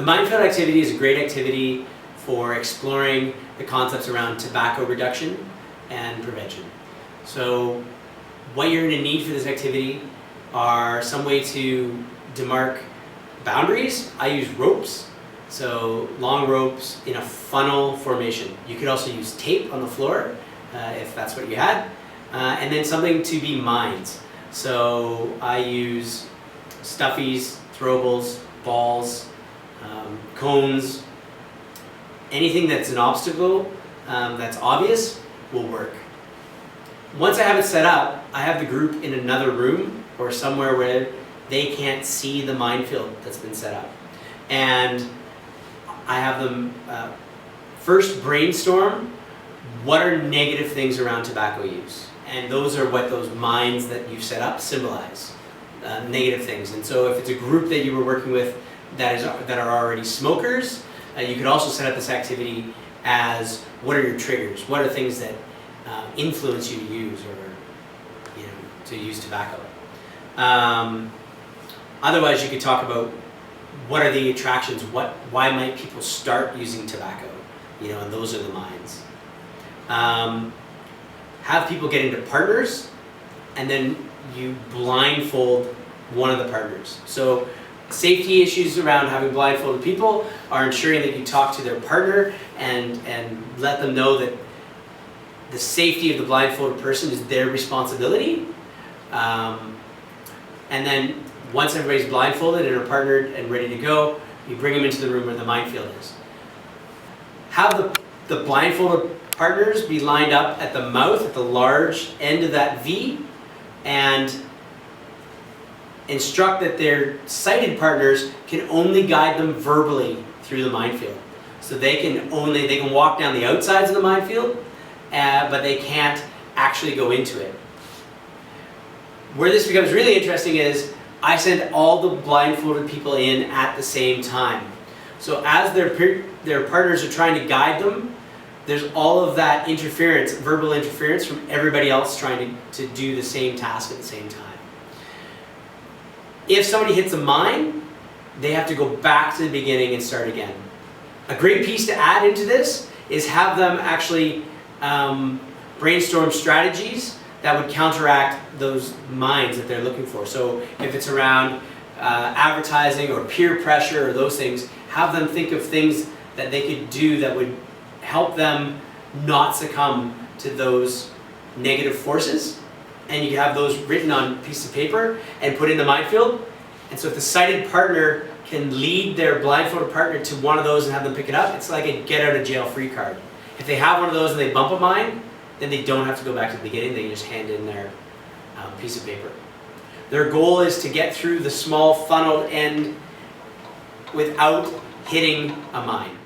The Minefield activity is a great activity for exploring the concepts around tobacco reduction and prevention. So what you're going to need for this activity are some way to demarc boundaries. I use ropes, so long ropes in a funnel formation. You could also use tape on the floor if that's what you had, and then something to be mined. So I use stuffies, throwables, balls, cones, anything that's an obstacle that's obvious will work. Once I have it set up, I have the group in another room or somewhere where they can't see the minefield that's been set up. And I have them first brainstorm what are negative things around tobacco use. And those are what those mines that you've set up symbolize, negative things. And so if it's a group that you were working with that are already smokers, you could also set up this activity as what are your triggers? What are things that influence you to use or to use tobacco? Otherwise, you could talk about what are the attractions, why might people start using tobacco, and those are the mines. Have people get into partners, and then you blindfold one of the partners. So safety issues around having blindfolded people are ensuring that you talk to their partner and let them know that the safety of the blindfolded person is their responsibility. And then once everybody's blindfolded and are partnered and ready to go, you bring them into the room where the minefield is. Have the blindfolded partners be lined up at the mouth, at the large end of that V, and instruct that their sighted partners can only guide them verbally through the minefield. So they can walk down the outsides of the minefield, but they can't actually go into it. Where this becomes really interesting is I send all the blindfolded people in at the same time. So as their partners are trying to guide them, there's all of that interference, verbal interference from everybody else trying to do the same task at the same time. If somebody hits a mine, they have to go back to the beginning and start again. A great piece to add into this is have them actually brainstorm strategies that would counteract those mines that they're looking for. So if it's around advertising or peer pressure or those things, have them think of things that they could do that would help them not succumb to those negative forces. And you can have those written on a piece of paper and put in the minefield. And so if the sighted partner can lead their blindfolded partner to one of those and have them pick it up, it's like a get out of jail free card. If they have one of those and they bump a mine, then they don't have to go back to the beginning, they can just hand in their piece of paper. Their goal is to get through the small funneled end without hitting a mine.